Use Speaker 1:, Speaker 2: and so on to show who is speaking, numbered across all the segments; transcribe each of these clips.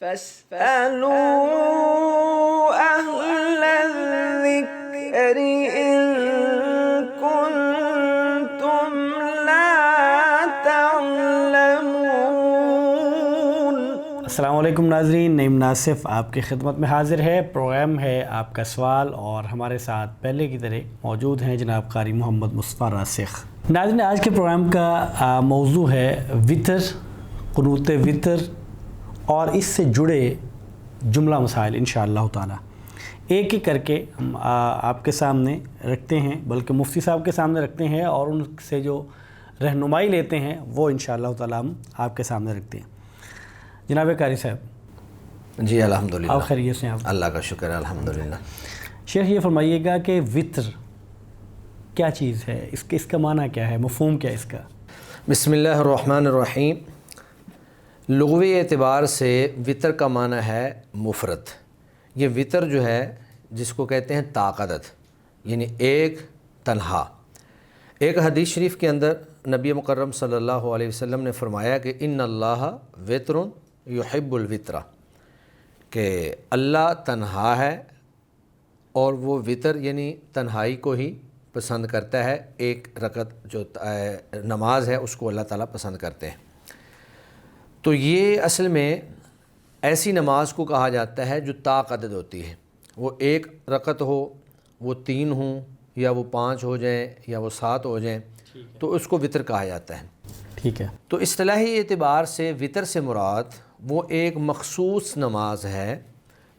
Speaker 1: فاسألوا أهل الذكر إن كنتم لا تعلمون۔
Speaker 2: السلام علیکم ناظرین، نعیم ناصف آپ کی خدمت میں حاضر ہے۔ پروگرام ہے آپ کا سوال، اور ہمارے ساتھ پہلے کی طرح موجود ہیں جناب قاری محمد مصطفیٰ راسخ۔ ناظرین، آج کے پروگرام کا موضوع ہے وطر، قنوت وطر اور اس سے جڑے جملہ مسائل انشاءاللہ تعالی ایک ایک کر کے ہم آپ کے سامنے رکھتے ہیں، بلکہ مفتی صاحب کے سامنے رکھتے ہیں، اور ان سے جو رہنمائی لیتے ہیں وہ انشاءاللہ تعالی ہم آپ کے سامنے رکھتے ہیں۔ جناب قاری صاحب
Speaker 3: جی الحمدللہ،
Speaker 2: آپ خیریت سے ہیں؟ آپ
Speaker 3: اللہ کا شکر ہے الحمدللہ۔
Speaker 2: شیخ یہ فرمائیے گا کہ وطر کیا چیز ہے، اس کا معنی کیا ہے، مفہوم کیا ہے اس کا؟
Speaker 3: بسم اللہ الرحمن الرحیم۔ لغوی اعتبار سے وطر کا معنی ہے مفرد۔ یہ وطر جو ہے جس کو کہتے ہیں طاقت، یعنی ایک تنہا۔ ایک حدیث شریف کے اندر نبی مکرم صلی اللہ علیہ وسلم نے فرمایا کہ ان اللہ وطر یحب الوطر، کہ اللہ تنہا ہے اور وہ وطر یعنی تنہائی کو ہی پسند کرتا ہے۔ ایک رکعت جو نماز ہے اس کو اللہ تعالیٰ پسند کرتے ہیں۔ تو یہ اصل میں ایسی نماز کو کہا جاتا ہے جو طاقت ہوتی ہے، وہ ایک رکعت ہو، وہ 3 ہوں، یا وہ 5 ہو جائیں، یا وہ 7 ہو جائیں، تو اس کو وطر کہا جاتا ہے۔
Speaker 2: ٹھیک ہے۔
Speaker 3: تو اصطلاحی اعتبار سے وطر سے مراد وہ ایک مخصوص نماز ہے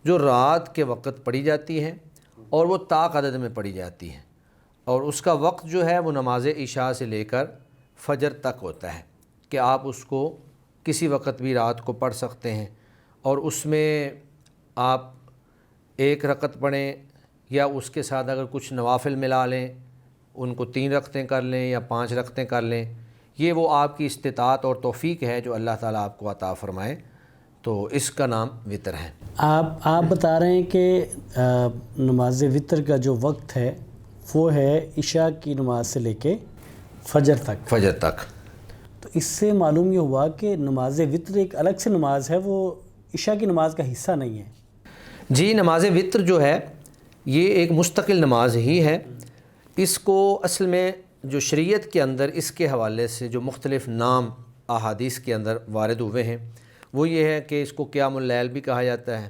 Speaker 3: جو رات کے وقت پڑھی جاتی ہے اور وہ طاقت میں پڑھی جاتی ہے، اور اس کا وقت جو ہے وہ نماز عشاء سے لے کر فجر تک ہوتا ہے، کہ آپ اس کو کسی وقت بھی رات کو پڑھ سکتے ہیں، اور اس میں آپ ایک رکعت پڑھیں یا اس کے ساتھ اگر کچھ نوافل ملا لیں، ان کو 3 رکعتیں کر لیں یا 5 رکعتیں کر لیں، یہ وہ آپ کی استطاعت اور توفیق ہے جو اللہ تعالیٰ آپ کو عطا فرمائے، تو اس کا نام وطر ہے۔
Speaker 2: آپ بتا رہے ہیں کہ نماز وطر کا جو وقت ہے وہ ہے عشاء کی نماز سے لے کے فجر تک۔ تو اس سے معلوم یہ ہوا کہ نماز وطر ایک الگ سے نماز ہے، وہ عشاء کی نماز کا حصہ نہیں ہے۔
Speaker 3: جی، نماز وطر جو ہے یہ ایک مستقل نماز ہی ہے۔ اس کو اصل میں جو شریعت کے اندر اس کے حوالے سے جو مختلف نام احادیث کے اندر وارد ہوئے ہیں وہ یہ ہے کہ اس کو قیام اللیل بھی کہا جاتا ہے،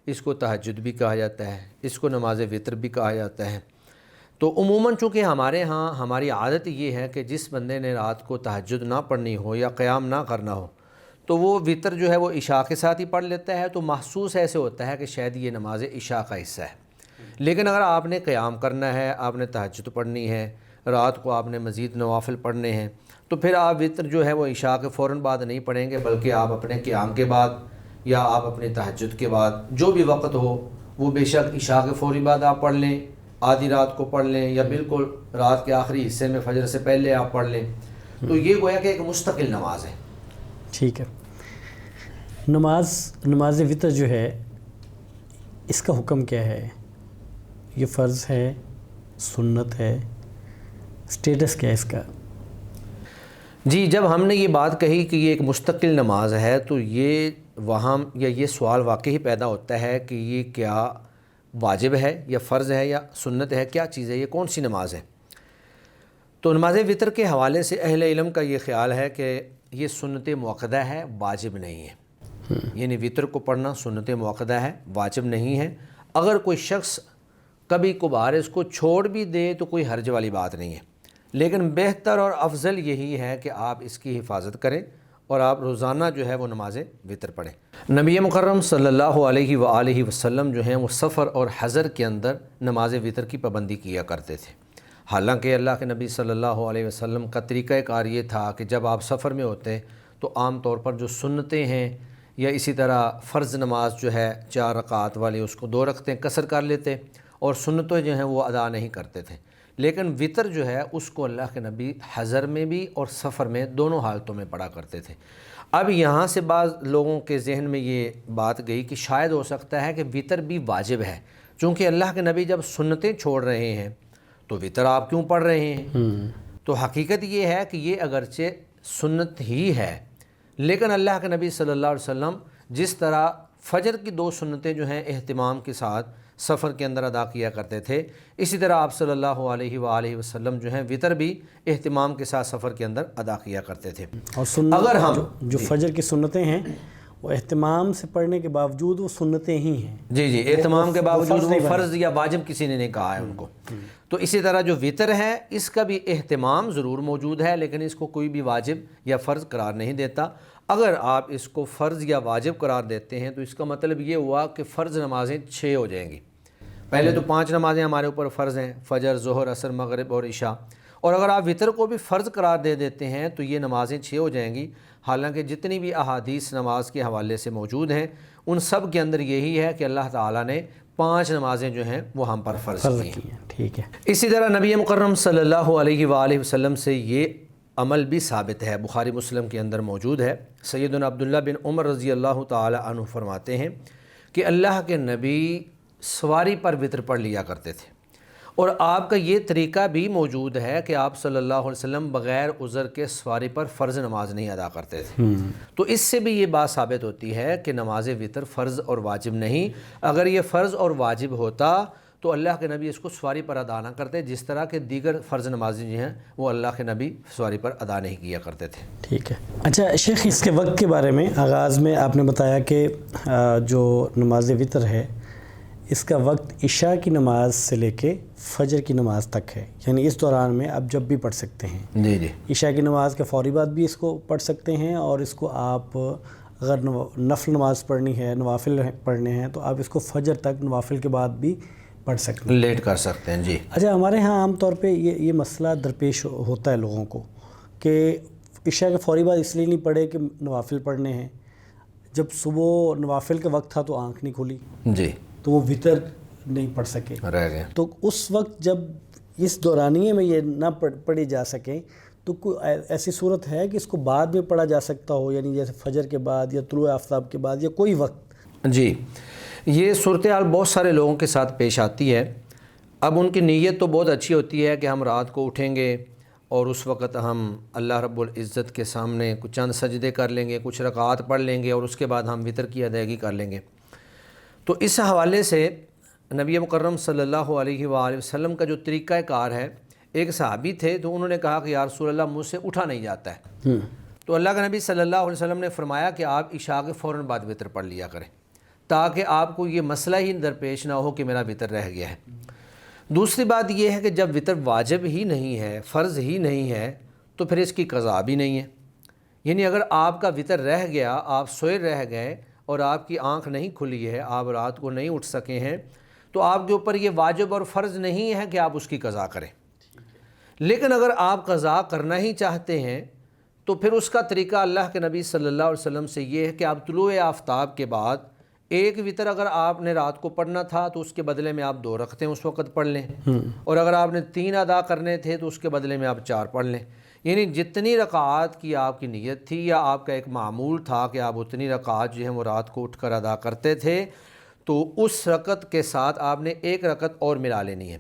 Speaker 3: اس کو تہجد بھی کہا جاتا ہے، اس کو نماز وطر بھی کہا جاتا ہے۔ تو عموماً چونکہ ہمارے ہاں ہماری عادت یہ ہے کہ جس بندے نے رات کو تہجد نہ پڑھنی ہو یا قیام نہ کرنا ہو تو وہ وطر جو ہے وہ عشاء کے ساتھ ہی پڑھ لیتا ہے، تو محسوس ایسے ہوتا ہے کہ شاید یہ نماز عشاء کا حصہ ہے۔ لیکن اگر آپ نے قیام کرنا ہے، آپ نے تہجد پڑھنی ہے، رات کو آپ نے مزید نوافل پڑھنے ہیں، تو پھر آپ وطر جو ہے وہ عشاء کے فوراً بعد نہیں پڑھیں گے، بلکہ آپ اپنے قیام کے بعد یا آپ اپنے تہجد کے بعد جو بھی وقت ہو وہ بے شک عشاء کے فوری بعد آپ پڑھ لیں، آدھی رات کو پڑھ لیں، یا بالکل رات کے آخری حصے میں فجر سے پہلے آپ پڑھ لیں۔ تو یہ گویا کہ ایک مستقل نماز ہے۔
Speaker 2: ٹھیک ہے۔ نماز وطر جو ہے اس کا حکم کیا ہے؟ یہ فرض ہے، سنت ہے، سٹیٹس کیا ہے اس کا؟
Speaker 3: جی، جب ہم نے یہ بات کہی کہ یہ ایک مستقل نماز ہے تو یہ وہاں یا یہ سوال واقعی پیدا ہوتا ہے کہ یہ کیا واجب ہے یا فرض ہے یا سنت ہے، کیا چیز ہے، یہ کون سی نماز ہے؟ تو نماز وطر کے حوالے سے اہل علم کا یہ خیال ہے کہ یہ سنت مؤکدہ ہے، واجب نہیں ہے۔ یعنی وطر کو پڑھنا سنت مؤکدہ ہے، واجب نہیں ہے۔ اگر کوئی شخص کبھی کبھار اس کو چھوڑ بھی دے تو کوئی حرج والی بات نہیں ہے، لیکن بہتر اور افضل یہی ہے کہ آپ اس کی حفاظت کریں اور آپ روزانہ جو ہے وہ نماز وطر پڑھیں۔ نبی مکرم صلی اللہ علیہ وآلہ وسلم جو ہیں وہ سفر اور حضر کے اندر نماز وطر کی پابندی کیا کرتے تھے۔ حالانکہ اللہ کے نبی صلی اللہ علیہ وسلم کا طریقہ کار یہ تھا کہ جب آپ سفر میں ہوتے تو عام طور پر جو سنتیں ہیں یا اسی طرح فرض نماز جو ہے 4 رکعات والی اس کو 2 رکعتیں قصر کر لیتے، اور سنتیں جو ہیں وہ ادا نہیں کرتے تھے۔ لیکن وطر جو ہے اس کو اللہ کے نبی حضر میں بھی اور سفر میں دونوں حالتوں میں پڑھا کرتے تھے۔ اب یہاں سے بعض لوگوں کے ذہن میں یہ بات گئی کہ شاید ہو سکتا ہے کہ وطر بھی واجب ہے، چونکہ اللہ کے نبی جب سنتیں چھوڑ رہے ہیں تو وطر آپ کیوں پڑھ رہے ہیں؟ تو حقیقت یہ ہے کہ یہ اگرچہ سنت ہی ہے، لیکن اللہ کے نبی صلی اللہ علیہ وسلم جس طرح فجر کی 2 سنتیں جو ہیں اہتمام کے ساتھ سفر کے اندر ادا کیا کرتے تھے، اسی طرح آپ صلی اللہ علیہ وآلہ وسلم جو ہیں وطر بھی اہتمام کے ساتھ سفر کے اندر ادا کیا کرتے تھے۔
Speaker 2: اور
Speaker 3: اگر ہم
Speaker 2: جو فجر کی سنتیں ہیں وہ اہتمام سے پڑھنے کے باوجود وہ سنتیں ہی ہیں۔
Speaker 3: جی اہتمام کے باوجود وہ فرض یا واجب کسی نے نہیں کہا ہے ان کو۔ تو اسی طرح جو وطر ہے اس کا بھی اہتمام ضرور موجود ہے، لیکن اس کو کوئی بھی واجب یا فرض قرار نہیں دیتا۔ اگر آپ اس کو فرض یا واجب قرار دیتے ہیں تو اس کا مطلب یہ ہوا کہ فرض نمازیں 6 ہو جائیں گی۔ پہلے تو 5 نمازیں ہمارے اوپر فرض ہیں، فجر، ظہر، عصر، مغرب اور عشاء، اور اگر آپ وطر کو بھی فرض قرار دے دیتے ہیں تو یہ نمازیں 6 ہو جائیں گی۔ حالانکہ جتنی بھی احادیث نماز کے حوالے سے موجود ہیں ان سب کے اندر یہی ہے کہ اللہ تعالیٰ نے 5 نمازیں جو ہیں وہ ہم پر فرض کی ہیں۔
Speaker 2: ٹھیک ہے۔
Speaker 3: اسی طرح نبی مکرم صلی اللہ علیہ وآلہ وسلم سے یہ عمل بھی ثابت ہے، بخاری مسلم کے اندر موجود ہے۔ سیدنا عبداللہ بن عمر رضی اللہ تعالی عنہ فرماتے ہیں کہ اللہ کے نبی سواری پر وطر پڑھ لیا کرتے تھے، اور آپ کا یہ طریقہ بھی موجود ہے کہ آپ صلی اللہ علیہ وسلم بغیر عذر کے سواری پر فرض نماز نہیں ادا کرتے تھے۔ تو اس سے بھی یہ بات ثابت ہوتی ہے کہ نماز وطر فرض اور واجب نہیں۔ اگر یہ فرض اور واجب ہوتا تو اللہ کے نبی اس کو سواری پر ادا نہ کرتے، جس طرح کہ دیگر فرض نمازیں جو ہیں وہ اللہ کے نبی سواری پر ادا نہیں کیا کرتے تھے۔
Speaker 2: ٹھیک ہے۔ اچھا شیخ، اس کے وقت کے بارے میں آغاز میں آپ نے بتایا کہ جو نماز وطر ہے اس کا وقت عشاء کی نماز سے لے کے فجر کی نماز تک ہے، یعنی اس دوران میں آپ جب بھی پڑھ سکتے ہیں۔
Speaker 3: جی
Speaker 2: عشاء کی نماز کے فوری بعد بھی اس کو پڑھ سکتے ہیں، اور اس کو آپ اگر نفل نماز پڑھنی ہے، نوافل پڑھنے ہیں، تو آپ اس کو فجر تک نوافل کے بعد بھی پڑھ سکتے ہیں،
Speaker 3: لیٹ کر سکتے ہیں۔ جی
Speaker 2: اچھا، ہمارے ہاں عام طور پہ یہ مسئلہ درپیش ہوتا ہے لوگوں کو کہ عشاء کے فوری بعد اس لیے نہیں پڑھے کہ نوافل پڑھنے ہیں، جب صبح نوافل کا وقت تھا تو آنکھ نہیں کھلی،
Speaker 3: جی
Speaker 2: تو وہ وطر نہیں پڑھ سکے،
Speaker 3: رہ گئے۔
Speaker 2: تو اس وقت جب اس دورانیے میں یہ نہ پڑھی جا سکیں تو کوئی ایسی صورت ہے کہ اس کو بعد میں پڑھا جا سکتا ہو، یعنی جیسے فجر کے بعد یا طلوع آفتاب کے بعد یا کوئی وقت؟
Speaker 3: جی، یہ صورتحال بہت سارے لوگوں کے ساتھ پیش آتی ہے۔ اب ان کی نیت تو بہت اچھی ہوتی ہے کہ ہم رات کو اٹھیں گے اور اس وقت ہم اللہ رب العزت کے سامنے کچھ چند سجدے کر لیں گے، کچھ رکعات پڑھ لیں گے، اور اس کے بعد ہم وطر کی ادائیگی کر لیں گے۔ تو اس حوالے سے نبی مکرم صلی اللہ علیہ وآلہ وسلم کا جو طریقہ کار ہے، ایک صحابی تھے تو انہوں نے کہا کہ یا رسول اللہ مجھ سے اٹھا نہیں جاتا ہے، تو اللہ کے نبی صلی اللہ علیہ وسلم نے فرمایا کہ آپ عشاء کے فوراً بعد وطر پڑھ لیا کریں، تاکہ آپ کو یہ مسئلہ ہی درپیش نہ ہو کہ میرا وطر رہ گیا ہے۔ دوسری بات یہ ہے کہ جب وطر واجب ہی نہیں ہے، فرض ہی نہیں ہے، تو پھر اس کی قضا بھی نہیں ہے۔ یعنی اگر آپ کا وطر رہ گیا، آپ سوئے رہ گئے اور آپ کی آنکھ نہیں کھلی ہے، آپ رات کو نہیں اٹھ سکے ہیں، تو آپ کے اوپر یہ واجب اور فرض نہیں ہے کہ آپ اس کی قضا کریں۔ لیکن اگر آپ قضا کرنا ہی چاہتے ہیں تو پھر اس کا طریقہ اللہ کے نبی صلی اللہ علیہ وسلم سے یہ ہے کہ آپ طلوع آفتاب کے بعد ایک وطر اگر آپ نے رات کو پڑھنا تھا تو اس کے بدلے میں آپ 2 رکھتے ہیں اس وقت پڑھ لیں، اور اگر آپ نے 3 ادا کرنے تھے تو اس کے بدلے میں آپ 4 پڑھ لیں۔ یعنی جتنی رکعات کی آپ کی نیت تھی یا آپ کا ایک معمول تھا کہ آپ اتنی رکعات جو ہیں وہ رات کو اٹھ کر ادا کرتے تھے، تو اس رکعت کے ساتھ آپ نے 1 رکعت اور ملا لینی ہے۔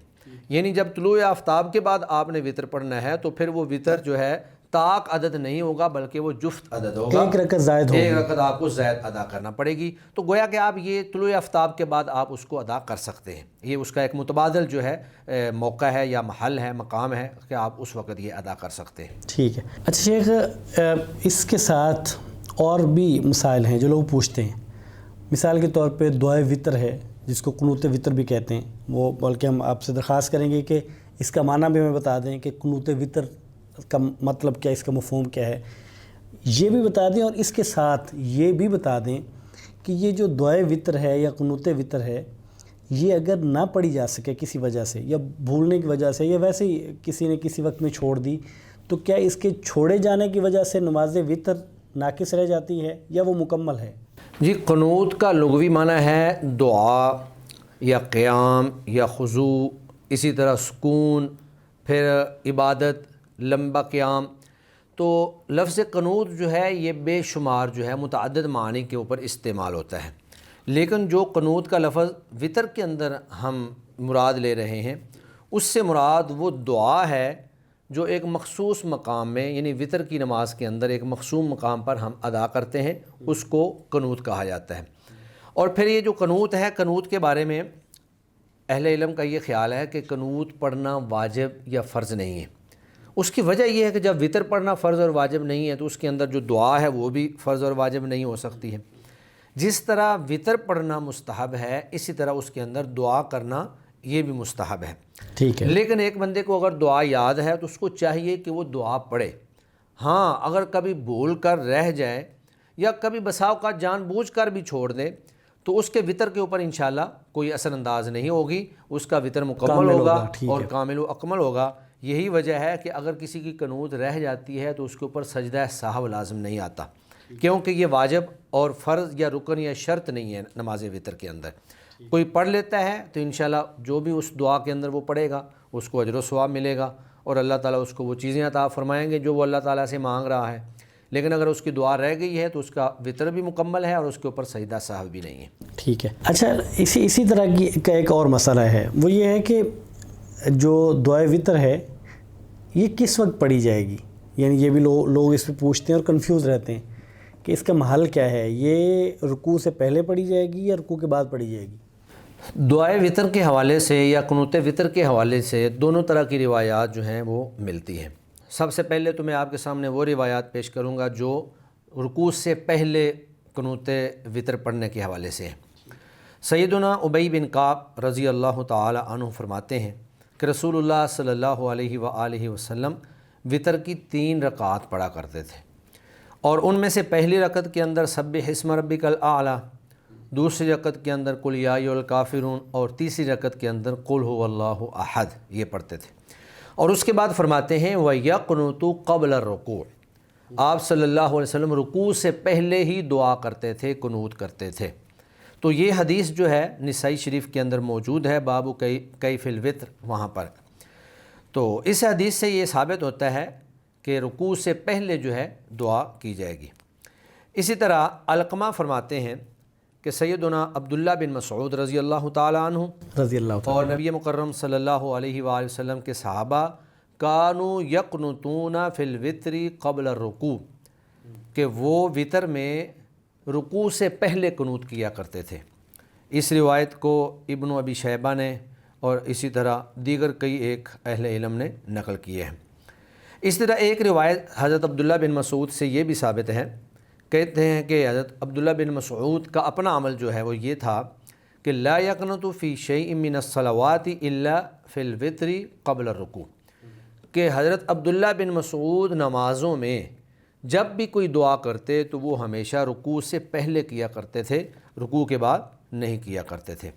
Speaker 3: یعنی جب طلوع آفتاب کے بعد آپ نے وطر پڑھنا ہے تو پھر وہ وطر جو ہے طاق عدد نہیں ہوگا بلکہ وہ جفت عدد ہوگا،
Speaker 2: 1 رکعت زائد ہوگی،
Speaker 3: 1 رکعت آپ کو زائد ادا کرنا پڑے گی۔ تو گویا کہ آپ یہ طلوع آفتاب کے بعد آپ اس کو ادا کر سکتے ہیں، یہ اس کا ایک متبادل جو ہے موقع ہے یا محل ہے، مقام ہے کہ آپ اس وقت یہ ادا کر سکتے ہیں۔
Speaker 2: ٹھیک ہے۔ اچھا شیخ، اس کے ساتھ اور بھی مسائل ہیں جو لوگ پوچھتے ہیں، مثال کے طور پہ دعائے وطر ہے جس کو قنوت وطر بھی کہتے ہیں، وہ بلکہ ہم آپ سے درخواست کریں گے کہ اس کا معنی بھی ہمیں بتا دیں کہ قنوت وطر کا مطلب کیا، اس کا مفہوم کیا ہے، یہ بھی بتا دیں، اور اس کے ساتھ یہ بھی بتا دیں کہ یہ جو دعائے وطر ہے یا قنوت وطر ہے، یہ اگر نہ پڑھی جا سکے کسی وجہ سے یا بھولنے کی وجہ سے یا ویسے ہی کسی نے کسی وقت میں چھوڑ دی، تو کیا اس کے چھوڑے جانے کی وجہ سے نماز وطر ناقص رہ جاتی ہے یا وہ مکمل ہے؟
Speaker 3: جی، قنوت کا لغوی معنی ہے دعا یا قیام یا خضوع، اسی طرح سکون، پھر عبادت، لمبا قیام۔ تو لفظ قنوت جو ہے یہ بے شمار جو ہے متعدد معنی کے اوپر استعمال ہوتا ہے، لیکن جو قنوت کا لفظ وطر کے اندر ہم مراد لے رہے ہیں اس سے مراد وہ دعا ہے جو ایک مخصوص مقام میں یعنی وطر کی نماز کے اندر ایک مخصوص مقام پر ہم ادا کرتے ہیں اس کو قنوت کہا جاتا ہے۔ اور پھر یہ جو قنوت ہے، قنوت کے بارے میں اہل علم کا یہ خیال ہے کہ قنوت پڑھنا واجب یا فرض نہیں ہے۔ اس کی وجہ یہ ہے کہ جب وطر پڑھنا فرض اور واجب نہیں ہے تو اس کے اندر جو دعا ہے وہ بھی فرض اور واجب نہیں ہو سکتی ہے۔ جس طرح وطر پڑھنا مستحب ہے اسی طرح اس کے اندر دعا کرنا یہ بھی مستحب ہے۔
Speaker 2: ٹھیک ہے،
Speaker 3: لیکن ایک بندے کو اگر دعا یاد ہے تو اس کو چاہیے کہ وہ دعا پڑھے۔ ہاں اگر کبھی بھول کر رہ جائے یا کبھی بسا اوقات جان بوجھ کر بھی چھوڑ دے تو اس کے وطر کے اوپر انشاءاللہ کوئی اثر انداز نہیں ہوگی، اس کا وطر مکمل ہوگا اور کامل و اکمل ہوگا۔ یہی وجہ ہے کہ اگر کسی کی قنوت رہ جاتی ہے تو اس کے اوپر سجدہ سہو لازم نہیں آتا، کیونکہ یہ واجب اور فرض یا رکن یا شرط نہیں ہے نماز وطر کے اندر۔ کوئی پڑھ لیتا ہے تو انشاءاللہ جو بھی اس دعا کے اندر وہ پڑھے گا اس کو اجر و ثواب ملے گا اور اللہ تعالیٰ اس کو وہ چیزیں عطا فرمائیں گے جو وہ اللہ تعالیٰ سے مانگ رہا ہے۔ لیکن اگر اس کی دعا رہ گئی ہے تو اس کا وطر بھی مکمل ہے اور اس کے اوپر سجدہ سہو بھی نہیں ہے۔
Speaker 2: ٹھیک ہے۔ اچھا، اسی طرح کی کا ایک اور مسئلہ ہے، وہ یہ ہے کہ جو دعائے وطر ہے یہ کس وقت پڑھی جائے گی؟ یعنی یہ بھی لوگ اس پہ پوچھتے ہیں اور کنفیوز رہتے ہیں کہ اس کا محل کیا ہے، یہ رکوع سے پہلے پڑھی جائے گی یا رکوع کے بعد پڑھی جائے گی؟
Speaker 3: دعائے وطر کے حوالے سے یا قنوت وطر کے حوالے سے دونوں طرح کی روایات جو ہیں وہ ملتی ہیں۔ سب سے پہلے تو میں آپ کے سامنے وہ روایات پیش کروں گا جو رکوع سے پہلے قنوت وطر پڑھنے کے حوالے سے ہیں۔ سیدنا ابی بن کعب رضی اللہ تعالی عنہ فرماتے ہیں کہ رسول اللہ صلی اللہ علیہ وآلہ وسلم وطر کی 3 رکعات پڑھا کرتے تھے، اور ان میں سے پہلی رکعت کے اندر سبح اسم ربک الاعلی، دوسری رکعت کے اندر قل یا ایھا الکافرون، اور تیسری رکعت کے اندر قل ھو اللہ احد یہ پڑھتے تھے۔ اور اس کے بعد فرماتے ہیں وَيَقْنُتُ قَبْلَ الرُّكُوعِ، آپ صلی اللہ علیہ وسلم رکوع سے پہلے ہی دعا کرتے تھے، قنوت کرتے تھے۔ تو یہ حدیث جو ہے نسائی شریف کے اندر موجود ہے، باب کیف الوتر، وہاں پر۔ تو اس حدیث سے یہ ثابت ہوتا ہے کہ رکوع سے پہلے جو ہے دعا کی جائے گی۔ اسی طرح علقمہ فرماتے ہیں کہ سیدنا عبداللہ بن مسعود رضی اللہ تعالیٰ عنہ اور نبی مکرم صلی اللہ علیہ وآلہ وسلم کے صحابہ کانوا یقنتون فی الوتر قبل الرکوع، کہ وہ وطر میں رکوع سے پہلے قنوت کیا کرتے تھے۔ اس روایت کو ابن ابی شیبہ نے اور اسی طرح دیگر کئی ایک اہل علم نے نقل کیے ہیں۔ اس طرح ایک روایت حضرت عبداللہ بن مسعود سے یہ بھی ثابت ہے، کہتے ہیں کہ حضرت عبداللہ بن مسعود کا اپنا عمل جو ہے وہ یہ تھا کہ لا یقنط فی شیء من الصلوات الا فی الوتر قبل الرکوع، کہ حضرت عبداللہ بن مسعود نمازوں میں جب بھی کوئی دعا کرتے تو وہ ہمیشہ رکوع سے پہلے کیا کرتے تھے، رکوع کے بعد نہیں کیا کرتے تھے۔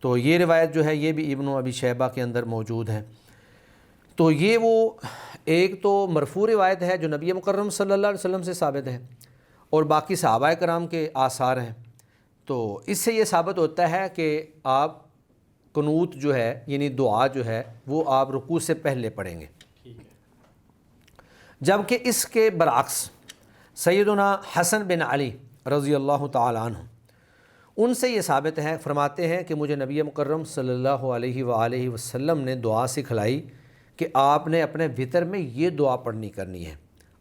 Speaker 3: تو یہ روایت جو ہے یہ بھی ابن ابی شیبہ کے اندر موجود ہے۔ تو یہ وہ ایک تو مرفوع روایت ہے جو نبی مکرم صلی اللہ علیہ وسلم سے ثابت ہے، اور باقی صحابہ کرام کے آثار ہیں۔ تو اس سے یہ ثابت ہوتا ہے کہ آپ قنوت جو ہے یعنی دعا جو ہے وہ آپ رکوع سے پہلے پڑھیں گے۔ جبکہ اس کے برعکس سیدنا حسن بن علی رضی اللہ تعالی عنہ، ان سے یہ ثابت ہے، فرماتے ہیں کہ مجھے نبی مکرم صلی اللہ علیہ وآلہ وسلم نے دعا سکھلائی کہ آپ نے اپنے وطر میں یہ دعا پڑھنی کرنی ہے،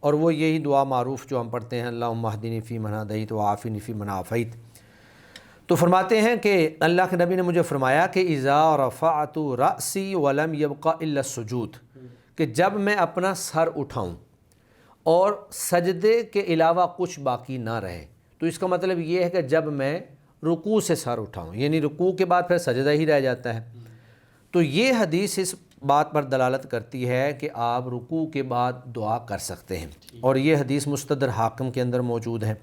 Speaker 3: اور وہ یہی دعا معروف جو ہم پڑھتے ہیں اللہم اہدنی فی من ہدیت وعافنی فی من عافیت۔ تو فرماتے ہیں کہ اللہ کے نبی نے مجھے فرمایا کہ اذا رفعت رأسی ولم یبق الا السجود، کہ جب میں اپنا سر اٹھاؤں اور سجدے کے علاوہ کچھ باقی نہ رہے، تو اس کا مطلب یہ ہے کہ جب میں رکوع سے سر اٹھاؤں، یعنی رکوع کے بعد پھر سجدہ ہی رہ جاتا ہے۔ تو یہ حدیث اس بات پر دلالت کرتی ہے کہ آپ رکوع کے بعد دعا کر سکتے ہیں، اور یہ حدیث مستدر حاکم کے اندر موجود ہے۔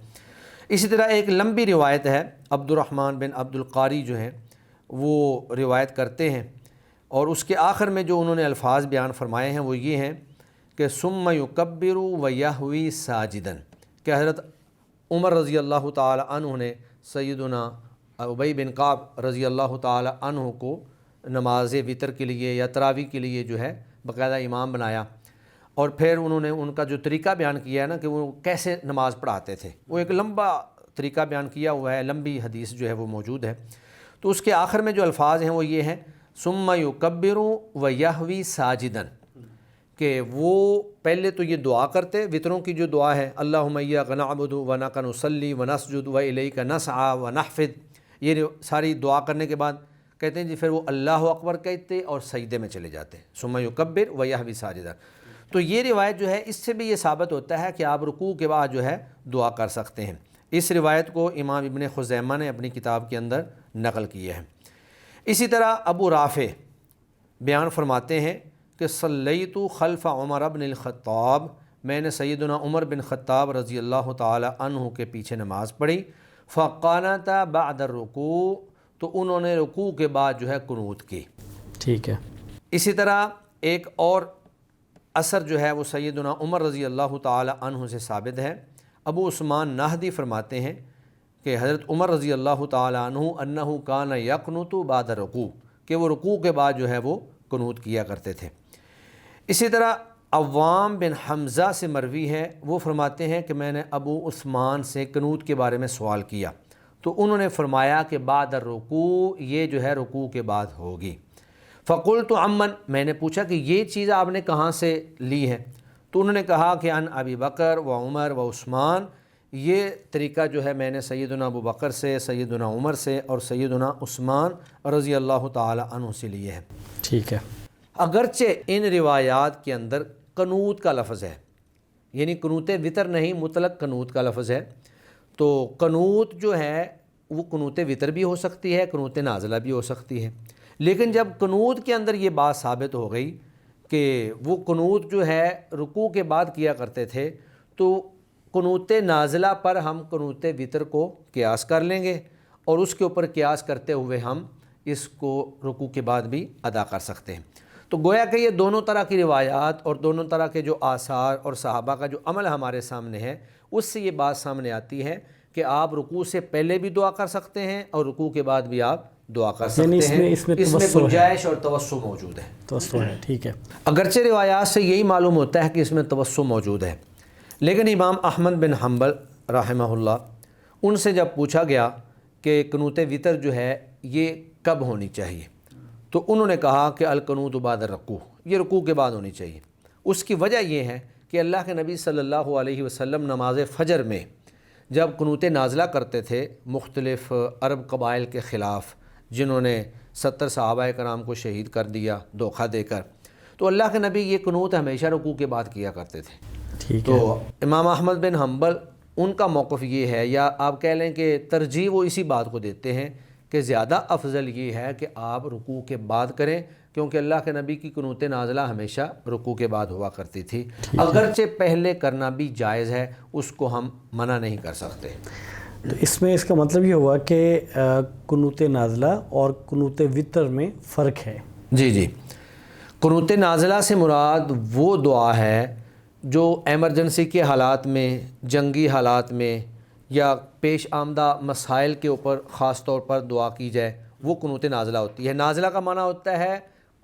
Speaker 3: اسی طرح ایک لمبی روایت ہے، عبد الرحمن بن عبد القاری جو ہیں وہ روایت کرتے ہیں، اور اس کے آخر میں جو انہوں نے الفاظ بیان فرمائے ہیں وہ یہ ہیں کہ ثم یکبر ویہوی ساجدا، کہ حضرت عمر رضی اللہ تعالی عنہ نے سیدنا ابی بن کعب رضی اللہ تعالی عنہ کو نماز وطر کے لیے یا تراویح کے لیے جو ہے باقاعدہ امام بنایا، اور پھر انہوں نے ان کا جو طریقہ بیان کیا ہے نا کہ وہ کیسے نماز پڑھاتے تھے، وہ ایک لمبا طریقہ بیان کیا ہوا ہے، لمبی حدیث جو ہے وہ موجود ہے۔ تو اس کے آخر میں جو الفاظ ہیں وہ یہ ہیں ثم یکبر ویہوی ساجدا، کہ وہ پہلے تو یہ دعا کرتے، وطروں کی جو دعا ہے اللہم ایاک نعبد ونک نصلی ونسجد والیک نسعی ونحفظ، یہ ساری دعا کرنے کے بعد کہتے ہیں جی پھر وہ اللہ اکبر کہتے اور سجدے میں چلے جاتے، ثم یکبر ویہوی ساجدا۔ تو یہ روایت جو ہے اس سے بھی یہ ثابت ہوتا ہے کہ آپ رکوع کے بعد جو ہے دعا کر سکتے ہیں۔ اس روایت کو امام ابن خزیمہ نے اپنی کتاب کے اندر نقل کیا ہے۔ اسی طرح ابو رافع بیان فرماتے ہیں کہ صلیت خلف عمر بن الخطاب، میں نے سیدنا عمر بن خطاب رضی اللہ تعالی عنہ کے پیچھے نماز پڑھی، فقنت بعد الرکوع، تو انہوں نے رکوع کے بعد جو ہے قنوت کی۔
Speaker 2: ٹھیک ہے۔
Speaker 3: اسی طرح ایک اور اثر جو ہے وہ سیدنا عمر رضی اللہ تعالی عنہ سے ثابت ہے۔ ابو عثمان نہدی فرماتے ہیں کہ حضرت عمر رضی اللہ تعالی عنہ انہ کان یقنت بعد الرکوع، کہ وہ رکوع کے بعد جو ہے وہ قنوت کیا کرتے تھے۔ اسی طرح عوام بن حمزہ سے مروی ہے، وہ فرماتے ہیں کہ میں نے ابو عثمان سے قنوت کے بارے میں سوال کیا تو انہوں نے فرمایا کہ بعد الرکوع، یہ جو ہے رکوع کے بعد ہوگی۔ فقلت عمن، میں نے پوچھا کہ یہ چیز آپ نے کہاں سے لی ہے؟ تو انہوں نے کہا کہ عن ابی بکر و عمر و عثمان، یہ طریقہ جو ہے میں نے سیدنا ابو بکر سے، سیدنا عمر سے اور سیدنا عثمان رضی اللہ تعالی عنہ سے لیے ہے۔
Speaker 2: ٹھیک ہے۔
Speaker 3: اگرچہ ان روایات کے اندر قنوت کا لفظ ہے، یعنی قنوت وطر نہیں، مطلق قنوت کا لفظ ہے، تو قنوت جو ہے وہ قنوت وطر بھی ہو سکتی ہے، قنوت نازلہ بھی ہو سکتی ہے، لیکن جب قنوت کے اندر یہ بات ثابت ہو گئی کہ وہ قنوت جو ہے رکوع کے بعد کیا کرتے تھے، تو قنوت نازلہ پر ہم قنوت وطر کو قیاس کر لیں گے اور اس کے اوپر قیاس کرتے ہوئے ہم اس کو رکوع کے بعد بھی ادا کر سکتے ہیں۔ تو گویا کہ یہ دونوں طرح کی روایات اور دونوں طرح کے جو آثار اور صحابہ کا جو عمل ہمارے سامنے ہے، اس سے یہ بات سامنے آتی ہے کہ آپ رکوع سے پہلے بھی دعا کر سکتے ہیں اور رکوع کے بعد بھی آپ دعا کر سکتے ہیں، اس میں گنجائش اور توسع موجود ہے۔
Speaker 2: توسع ہے، ٹھیک ہے۔
Speaker 3: اگرچہ روایات سے یہی معلوم ہوتا ہے کہ اس میں توسع موجود ہے، لیکن امام احمد بن حنبل رحمہ اللہ، ان سے جب پوچھا گیا کہ قنوت وطر جو ہے یہ کب ہونی چاہیے، تو انہوں نے کہا کہ القنوت بعد الرکوع، یہ رکوع کے بعد ہونی چاہیے۔ اس کی وجہ یہ ہے کہ اللہ کے نبی صلی اللہ علیہ وسلم نماز فجر میں جب قنوت نازلہ کرتے تھے مختلف عرب قبائل کے خلاف جنہوں نے 70 صحابہ کرام کو شہید کر دیا دھوکہ دے کر، تو اللہ کے نبی یہ قنوت ہمیشہ رکوع کے بعد کیا کرتے تھے۔ تو امام احمد بن حنبل ان کا موقف یہ ہے، یا آپ کہہ لیں کہ ترجیح وہ اسی بات کو دیتے ہیں کہ زیادہ افضل یہ ہے کہ آپ رکوع کے بعد کریں، کیونکہ اللہ کے نبی کی قنوت نازلہ ہمیشہ رکوع کے بعد ہوا کرتی تھی، اگرچہ پہلے کرنا بھی جائز ہے، اس کو ہم منع نہیں کر سکتے۔
Speaker 2: تو اس میں اس کا مطلب یہ ہوا کہ قنوت نازلہ اور قنوت وطر میں فرق ہے۔
Speaker 3: جی، قنوت نازلہ سے مراد وہ دعا ہے جو ایمرجنسی کے حالات میں، جنگی حالات میں یا پیش آمدہ مسائل کے اوپر خاص طور پر دعا کی جائے، وہ قنوت نازلہ ہوتی ہے۔ نازلہ کا معنی ہوتا ہے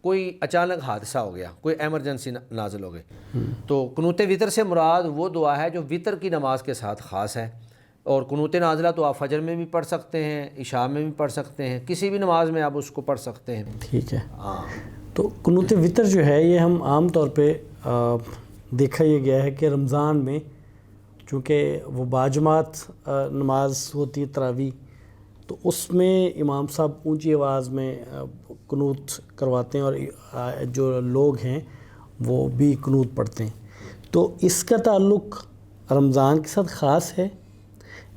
Speaker 3: کوئی اچانک حادثہ ہو گیا، کوئی ایمرجنسی نازل ہو گئی۔ تو قنوت وطر سے مراد وہ دعا ہے جو وطر کی نماز کے ساتھ خاص ہے، اور قنوت نازلہ تو آپ فجر میں بھی پڑھ سکتے ہیں، عشاء میں بھی پڑھ سکتے ہیں، کسی بھی نماز میں آپ اس کو پڑھ سکتے ہیں۔
Speaker 2: ٹھیک ہے۔
Speaker 3: ہاں،
Speaker 2: تو قنوت وطر جو ہے یہ ہم عام طور پہ دیکھا یہ گیا ہے کہ رمضان میں چونکہ وہ باجماعت نماز ہوتی ہے تراویح، تو اس میں امام صاحب اونچی آواز میں قنوت کرواتے ہیں اور جو لوگ ہیں وہ بھی قنوت پڑھتے ہیں۔ تو اس کا تعلق رمضان کے ساتھ خاص ہے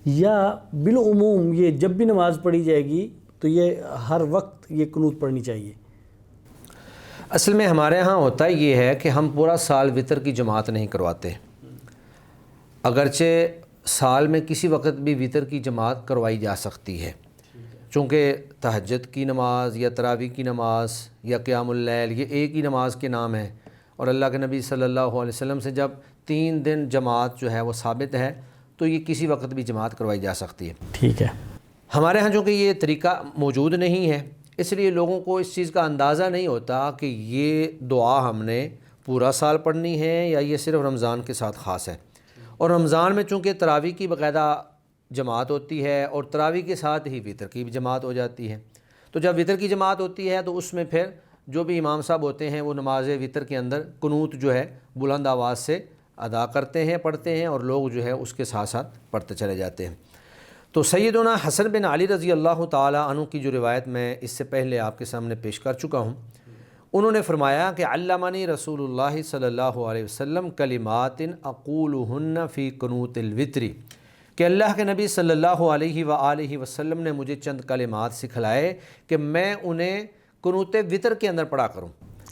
Speaker 2: یا بالعموم یہ جب بھی نماز پڑھی جائے گی تو یہ ہر وقت یہ قنوت پڑھنی چاہیے؟
Speaker 3: اصل میں ہمارے ہاں ہوتا یہ ہے کہ ہم پورا سال وطر کی جماعت نہیں کرواتے، اگرچہ سال میں کسی وقت بھی وطر کی جماعت کروائی جا سکتی ہے، چونکہ تہجد کی نماز یا تراویح کی نماز یا قیام اللیل یہ ایک ہی نماز کے نام ہے، اور اللہ کے نبی صلی اللہ علیہ وسلم سے جب 3 دن جماعت جو ہے وہ ثابت ہے تو یہ کسی وقت بھی جماعت کروائی جا سکتی ہے۔
Speaker 2: ٹھیک ہے۔
Speaker 3: ہمارے ہاں جو کہ یہ طریقہ موجود نہیں ہے، اس لیے لوگوں کو اس چیز کا اندازہ نہیں ہوتا کہ یہ دعا ہم نے پورا سال پڑھنی ہے یا یہ صرف رمضان کے ساتھ خاص ہے۔ اور رمضان میں چونکہ تراویح کی باقاعدہ جماعت ہوتی ہے اور تراویح کے ساتھ ہی وطر کی بھی جماعت ہو جاتی ہے، تو جب وطر کی جماعت ہوتی ہے تو اس میں پھر جو بھی امام صاحب ہوتے ہیں وہ نماز وطر کے اندر قنوت جو ہے بلند آواز سے ادا کرتے ہیں، پڑھتے ہیں، اور لوگ جو ہے اس کے ساتھ ساتھ پڑھتے چلے جاتے ہیں۔ تو سیدنا حسن بن علی رضی اللہ تعالیٰ عنہ کی جو روایت میں اس سے پہلے آپ کے سامنے پیش کر چکا ہوں، انہوں نے فرمایا کہ علمنی رسول اللہ صلی اللہ علیہ وسلم کلمات اقولہن فی قنوت الوتر، کہ اللہ کے نبی صلی اللہ علیہ وآلہ وسلم نے مجھے چند کلمات سکھلائے کہ میں انہیں قنوت وتر کے اندر پڑھا کروں۔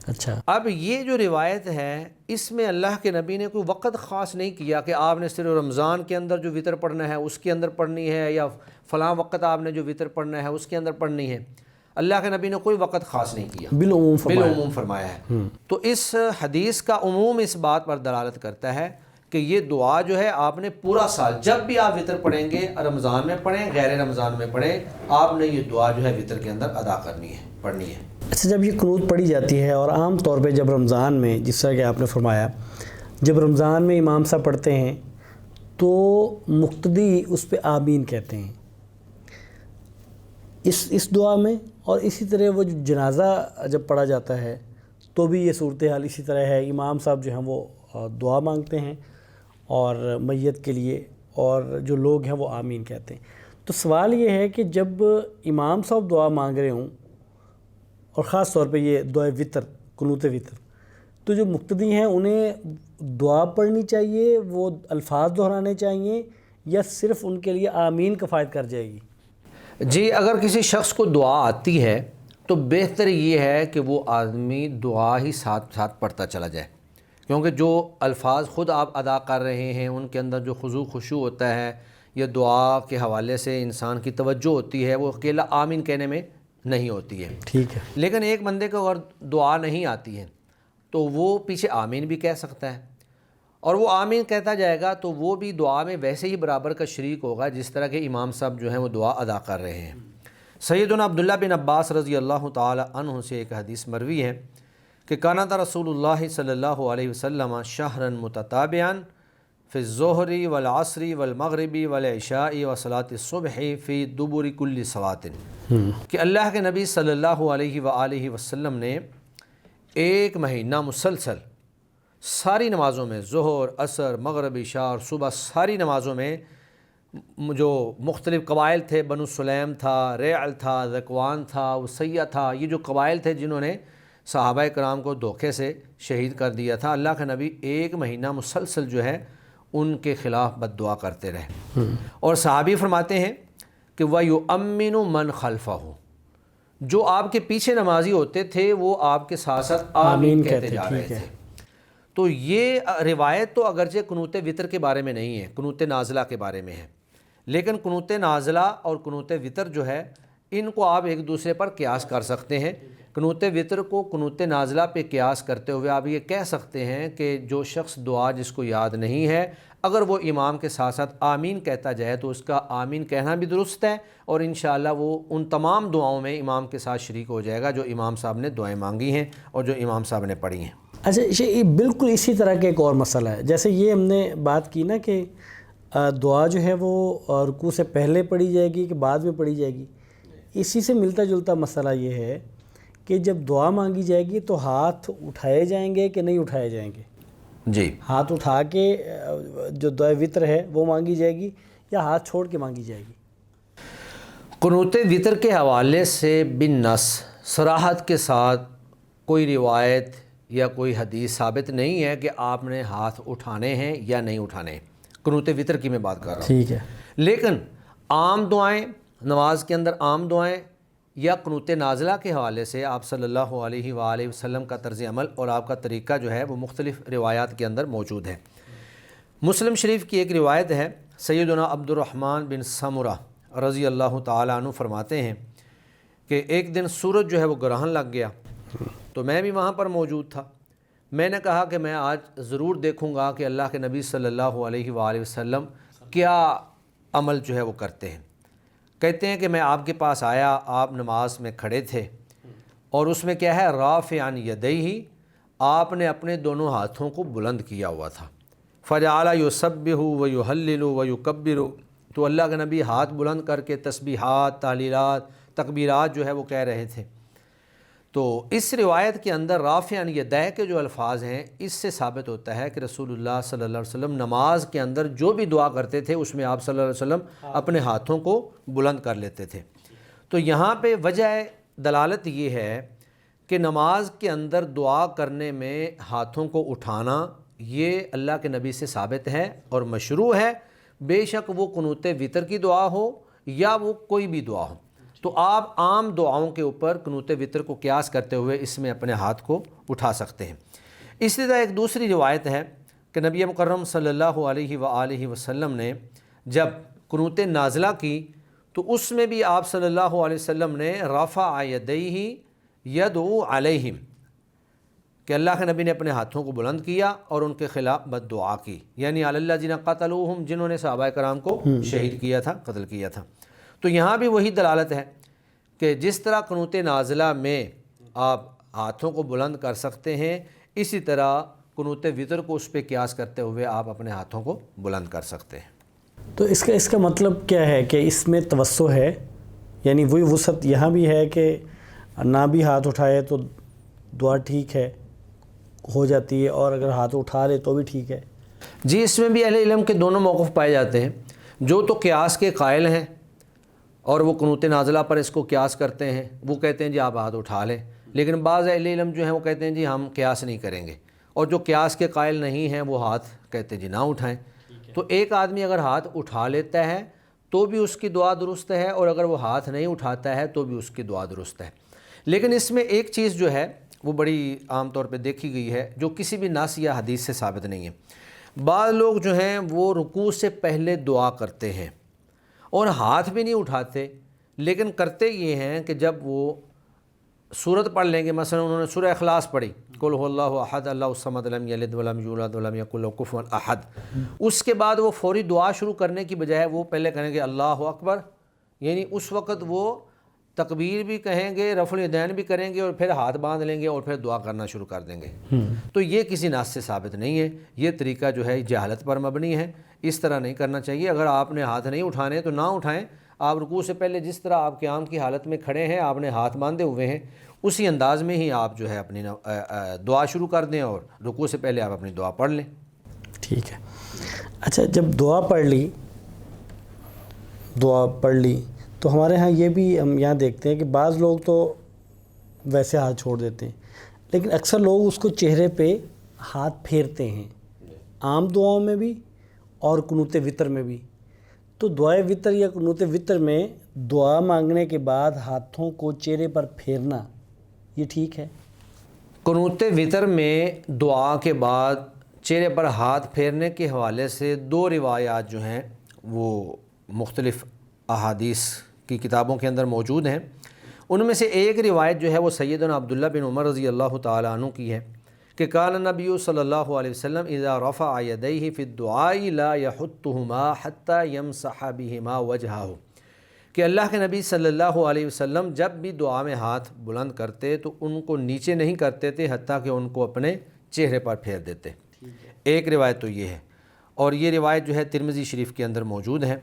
Speaker 2: اچھا،
Speaker 3: اب یہ جو روایت ہے اس میں اللہ کے نبی نے کوئی وقت خاص نہیں کیا کہ آپ نے صرف رمضان کے اندر جو وتر پڑھنا ہے اس کے اندر پڑھنی ہے، یا فلاں وقت آپ نے جو وتر پڑھنا ہے اس کے اندر پڑھنی ہے۔ اللہ کے نبی نے کوئی وقت خاص نہیں کیا، بالعموم فرمایا ہے۔ تو اس حدیث کا عموم اس بات پر دلالت کرتا ہے کہ یہ دعا جو ہے آپ نے پورا سال جب بھی آپ وتر پڑھیں گے، رمضان میں پڑھیں غیر رمضان میں پڑھیں، آپ نے یہ دعا جو ہے وتر کے اندر ادا کرنی ہے، پڑھنی ہے۔
Speaker 2: اچھا، جب یہ قنوت پڑھی جاتی ہے اور عام طور پہ جب رمضان میں، جس طرح کہ آپ نے فرمایا، جب رمضان میں امام صاحب پڑھتے ہیں تو مقتدی اس پہ آمین کہتے ہیں اس دعا میں، اور اسی طرح وہ جو جنازہ جب پڑھا جاتا ہے تو بھی یہ صورتحال اسی طرح ہے، امام صاحب جو ہیں وہ دعا مانگتے ہیں اور میت کے لیے، اور جو لوگ ہیں وہ آمین کہتے ہیں۔ تو سوال یہ ہے کہ جب امام صاحب دعا مانگ رہے ہوں، اور خاص طور پہ یہ دعائے وطر، قنوت وطر، تو جو مقتدی ہیں انہیں دعا پڑھنی چاہیے، وہ الفاظ دہرانے چاہیے، یا صرف ان کے لیے آمین کفایت کر جائے گی؟
Speaker 3: جی، اگر کسی شخص کو دعا آتی ہے تو بہتر یہ ہے کہ وہ آدمی دعا ہی ساتھ ساتھ پڑھتا چلا جائے، کیونکہ جو الفاظ خود آپ ادا کر رہے ہیں ان کے اندر جو خضوع خشوع ہوتا ہے، یا دعا کے حوالے سے انسان کی توجہ ہوتی ہے، وہ اکیلا آمین کہنے میں نہیں ہوتی ہے۔
Speaker 2: ٹھیک ہے،
Speaker 3: لیکن ایک بندے کو اگر دعا نہیں آتی ہے تو وہ پیچھے آمین بھی کہہ سکتا ہے، اور وہ آمین کہتا جائے گا تو وہ بھی دعا میں ویسے ہی برابر کا شریک ہوگا جس طرح کے امام صاحب جو ہیں وہ دعا ادا کر رہے ہیں۔ سیدنا عبداللہ بن عباس رضی اللہ تعالی عنہ سے ایک حدیث مروی ہے کہ کانت رسول اللہ صلی اللہ علیہ وسلم شہرا متتابعا فی الظہر والعصر والمغرب والعشاء وصلاۃ الصبح فی دبر کل صلاۃ، کہ اللہ کے نبی صلی اللہ علیہ وآلہ وسلم نے ایک مہینہ مسلسل ساری نمازوں میں، ظہر، عصر، مغرب، عشاء اور صبح، ساری نمازوں میں جو مختلف قبائل تھے، بنو سلیم تھا، ریعل تھا، ذکوان تھا، وسیہ تھا، یہ جو قبائل تھے جنہوں نے صحابہ کرام کو دھوکے سے شہید کر دیا تھا، اللہ کے نبی ایک مہینہ مسلسل جو ہے ان کے خلاف بد دعا کرتے رہے۔ اور صحابی فرماتے ہیں کہ وَيُؤَمِّنُ مَنْ خَلْفَهُ، جو آپ کے پیچھے نمازی ہوتے تھے وہ آپ کے ساتھ ساتھ آمین کہتے جا رہے تھے۔ تو یہ روایت تو اگرچہ قنوت وطر کے بارے میں نہیں ہے، قنوت نازلہ کے بارے میں ہے، لیکن قنوت نازلہ اور قنوت وطر جو ہے ان کو آپ ایک دوسرے پر قیاس کر سکتے ہیں۔ قنوت وطر کو قنوت نازلہ پہ قیاس کرتے ہوئے آپ یہ کہہ سکتے ہیں کہ جو شخص دعا جس کو یاد نہیں ہے، اگر وہ امام کے ساتھ ساتھ آمین کہتا جائے تو اس کا آمین کہنا بھی درست ہے، اور انشاءاللہ وہ ان تمام دعاؤں میں امام کے ساتھ شریک ہو جائے گا جو امام صاحب نے دعائیں مانگی ہیں اور جو امام صاحب نے پڑھی ہیں۔
Speaker 2: اچھا، یہ بالکل اسی طرح کا ایک اور مسئلہ ہے، جیسے یہ ہم نے بات کی نا کہ دعا جو ہے وہ رکوع سے پہلے پڑھی جائے گی کہ بعد میں پڑھی جائے گی، اسی سے ملتا جلتا مسئلہ یہ ہے کہ جب دعا مانگی جائے گی تو ہاتھ اٹھائے جائیں گے کہ نہیں اٹھائے جائیں گے؟
Speaker 3: جی،
Speaker 2: ہاتھ اٹھا کے جو دعائے وطر ہے وہ مانگی جائے گی یا ہاتھ چھوڑ کے مانگی جائے گی؟
Speaker 3: قنوت وطر کے حوالے سے بالنص صراحت کے ساتھ کوئی روایت یا کوئی حدیث ثابت نہیں ہے کہ آپ نے ہاتھ اٹھانے ہیں یا نہیں اٹھانے ہیں، قنوت وطر کی میں بات کر رہا ہوں۔
Speaker 2: ٹھیک ہے،
Speaker 3: لیکن عام دعائیں، نماز کے اندر عام دعائیں یا قنوت نازلہ کے حوالے سے آپ صلی اللہ علیہ وآلہ وسلم کا طرز عمل اور آپ کا طریقہ جو ہے وہ مختلف روایات کے اندر موجود ہے۔ مسلم شریف کی ایک روایت ہے، سیدنا عبد الرحمن بن سمرہ رضی اللہ تعالیٰ عنہ فرماتے ہیں کہ ایک دن سورج جو ہے وہ گرہن لگ گیا تو میں بھی وہاں پر موجود تھا۔ میں نے کہا کہ میں آج ضرور دیکھوں گا کہ اللہ کے نبی صلی اللہ علیہ وآلہ وسلم کیا عمل جو ہے وہ کرتے ہیں۔ کہتے ہیں کہ میں آپ کے پاس آیا، آپ نماز میں کھڑے تھے اور اس میں کیا ہے، رافعا یدیہ، آپ نے اپنے دونوں ہاتھوں کو بلند کیا ہوا تھا۔ فجعل یسبح ویہلل ویکبر، تو اللہ کے نبی ہاتھ بلند کر کے تسبیحات، تحلیلات، تکبیرات جو ہے وہ کہہ رہے تھے۔ تو اس روایت کے اندر رافعاً یدیہ کے جو الفاظ ہیں اس سے ثابت ہوتا ہے کہ رسول اللہ صلی اللہ علیہ وسلم نماز کے اندر جو بھی دعا کرتے تھے اس میں آپ صلی اللہ علیہ وسلم اپنے ہاتھوں کو بلند کر لیتے تھے۔ تو یہاں پہ وجہ دلالت یہ ہے کہ نماز کے اندر دعا کرنے میں ہاتھوں کو اٹھانا یہ اللہ کے نبی سے ثابت ہے اور مشروع ہے، بے شک وہ قنوت وتر کی دعا ہو یا وہ کوئی بھی دعا ہو۔ تو آپ عام دعاؤں کے اوپر قنوت وتر کو قیاس کرتے ہوئے اس میں اپنے ہاتھ کو اٹھا سکتے ہیں۔ اسی طرح ایک دوسری روایت ہے کہ نبی مکرم صلی اللہ علیہ وآلہ وسلم نے جب قنوت نازلہ کی تو اس میں بھی آپ صلی اللہ علیہ وسلم نے رفع یدیہ یدعو علیہم کہ اللہ کے نبی نے اپنے ہاتھوں کو بلند کیا اور ان کے خلاف بد دعا کی، یعنی علی الذین قتلوہم، جنہوں نے صحابہ کرام کو شہید کیا تھا، قتل کیا تھا۔ تو یہاں بھی وہی دلالت ہے کہ جس طرح قنوت نازلہ میں آپ ہاتھوں کو بلند کر سکتے ہیں، اسی طرح قنوت وتر کو اس پہ قیاس کرتے ہوئے آپ اپنے ہاتھوں کو بلند کر سکتے ہیں۔
Speaker 2: تو اس کا مطلب کیا ہے کہ اس میں توسع ہے، یعنی وہی وسعت یہاں بھی ہے کہ نہ بھی ہاتھ اٹھائے تو دعا ٹھیک ہے ہو جاتی ہے، اور اگر ہاتھ اٹھا لے تو بھی ٹھیک ہے؟
Speaker 3: جی، اس میں بھی اہل علم کے دونوں موقف پائے جاتے ہیں۔ جو تو قیاس کے قائل ہیں اور وہ قنوت نازلہ پر اس کو قیاس کرتے ہیں، وہ کہتے ہیں جی آپ ہاتھ اٹھا لیں، لیکن بعض اہل علم جو ہیں وہ کہتے ہیں جی ہم قیاس نہیں کریں گے، اور جو قیاس کے قائل نہیں ہیں وہ ہاتھ کہتے ہیں جی نہ اٹھائیں۔ تو ایک آدمی اگر ہاتھ اٹھا لیتا ہے تو بھی اس کی دعا درست ہے، اور اگر وہ ہاتھ نہیں اٹھاتا ہے تو بھی اس کی دعا درست ہے۔ لیکن اس میں ایک چیز جو ہے وہ بڑی عام طور پہ دیکھی گئی ہے جو کسی بھی نص یا حدیث سے ثابت نہیں ہے۔ بعض لوگ جو ہیں وہ رکوع سے پہلے دعا کرتے ہیں اور ہاتھ بھی نہیں اٹھاتے، لیکن کرتے یہ ہیں کہ جب وہ سورت پڑھ لیں گے، مثلا انہوں نے سورہ اخلاص پڑھی، قل هو اللہ احد اللہ الصمد لم یلد ولم یولد ولم یکن لہ کفوا احد، اس کے بعد وہ فوری دعا شروع کرنے کی بجائے وہ پہلے کہیں گے اللہ اکبر، یعنی اس وقت وہ تکبیر بھی کہیں گے، رفع الیدین بھی کریں گے، اور پھر ہاتھ باندھ لیں گے اور پھر دعا کرنا شروع کر دیں گے۔ تو یہ کسی نص سے ثابت نہیں ہے، یہ طریقہ جو ہے جہالت پر مبنی ہے، اس طرح نہیں کرنا چاہیے۔ اگر آپ نے ہاتھ نہیں اٹھانے تو نہ اٹھائیں، آپ رکوع سے پہلے جس طرح آپ قیام کی حالت میں کھڑے ہیں، آپ نے ہاتھ باندھے ہوئے ہیں، اسی انداز میں ہی آپ جو ہے اپنی دعا شروع کر دیں، اور رکوع سے پہلے آپ اپنی دعا پڑھ لیں۔
Speaker 2: ٹھیک ہے۔ اچھا، جب دعا پڑھ لی تو ہمارے ہاں یہ بھی ہم یہاں دیکھتے ہیں کہ بعض لوگ تو ویسے ہاتھ چھوڑ دیتے ہیں، لیکن اکثر لوگ اس کو چہرے پہ ہاتھ پھیرتے ہیں، عام دعاؤں میں بھی اور قنوت وتر میں بھی۔ تو دعائے وتر یا قنوت وتر میں دعا مانگنے کے بعد ہاتھوں کو چہرے پر پھیرنا یہ ٹھیک ہے؟
Speaker 3: قنوت وتر میں دعا کے بعد چہرے پر ہاتھ پھیرنے کے حوالے سے دو روایات جو ہیں وہ مختلف احادیث کی کتابوں کے اندر موجود ہیں۔ ان میں سے ایک روایت جو ہے وہ سیدنا عبداللہ بن عمر رضی اللہ تعالیٰ عنہ کی ہے کہ قال نبی صلی اللہ علیہ وسلم اذا رفع یدیہ فی الدعاء لا یحطہما حتی یمسح بہما وجہہ، کہ اللہ کے نبی صلی اللہ علیہ وسلم جب بھی دعا میں ہاتھ بلند کرتے تو ان کو نیچے نہیں کرتے تھے حتیٰ کہ ان کو اپنے چہرے پر پھیر دیتے۔ ایک روایت تو یہ ہے، اور یہ روایت جو ہے ترمذی شریف کے اندر موجود ہے۔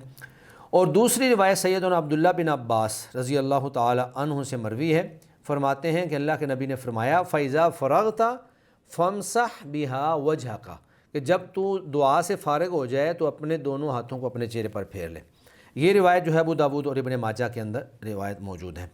Speaker 3: اور دوسری روایت سیدنا عبداللہ بن عباس رضی اللہ تعالی عنہ سے مروی ہے، فرماتے ہیں کہ اللہ کے نبی نے فرمایا فَإِذَا فَرَغْتَ فَامْسَحْ بِهَا وَجْهَكَ، کہ جب تو دعا سے فارغ ہو جائے تو اپنے دونوں ہاتھوں کو اپنے چہرے پر پھیر لے۔ یہ روایت جو ہے ابو داؤد اور ابن ماجہ کے اندر روایت موجود ہے،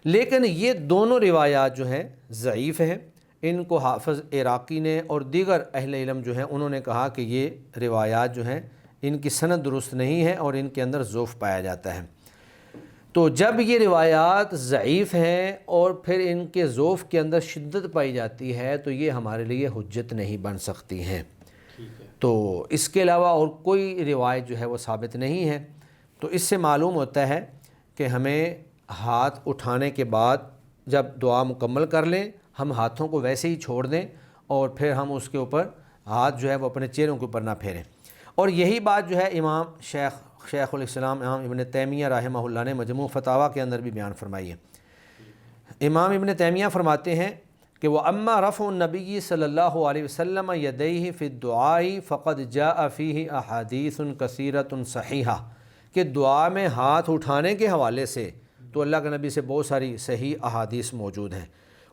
Speaker 3: لیکن یہ دونوں روایات جو ہیں ضعیف ہیں۔ ان کو حافظ عراقی نے اور دیگر اہل علم جو ہیں انہوں نے کہا کہ یہ روایات جو ہیں ان کی سند درست نہیں ہے اور ان کے اندر ضعف پایا جاتا ہے۔ تو جب یہ روایات ضعیف ہیں اور پھر ان کے ضعف کے اندر شدت پائی جاتی ہے تو یہ ہمارے لیے حجت نہیں بن سکتی ہیں۔ تو اس کے علاوہ اور کوئی روایت جو ہے وہ ثابت نہیں ہے۔ تو اس سے معلوم ہوتا ہے کہ ہمیں ہاتھ اٹھانے کے بعد جب دعا مکمل کر لیں ہم ہاتھوں کو ویسے ہی چھوڑ دیں اور پھر ہم اس کے اوپر ہاتھ جو ہے وہ اپنے چہروں کے اوپر نہ پھیریں۔ اور یہی بات جو ہے امام شیخ الاسلام امام ابن تیمیہ رحمہ اللہ نے مجموع فتاویٰ کے اندر بھی بیان فرمائی ہے۔ امام ابن تیمیہ فرماتے ہیں کہ وَأَمَّا رَفْعُ النَّبِيِّ صلی اللہ علیہ وسلم يَدَيْهِ فِي الدُّعَاءِ فَقَدْ جَاءَ فِيهِ أَحَادِيثٌ كَثِيرَةٌ صَحِيحَةٌ، کہ دعا میں ہاتھ اٹھانے کے حوالے سے تو اللہ کے نبی سے بہت ساری صحیح احادیث موجود ہیں۔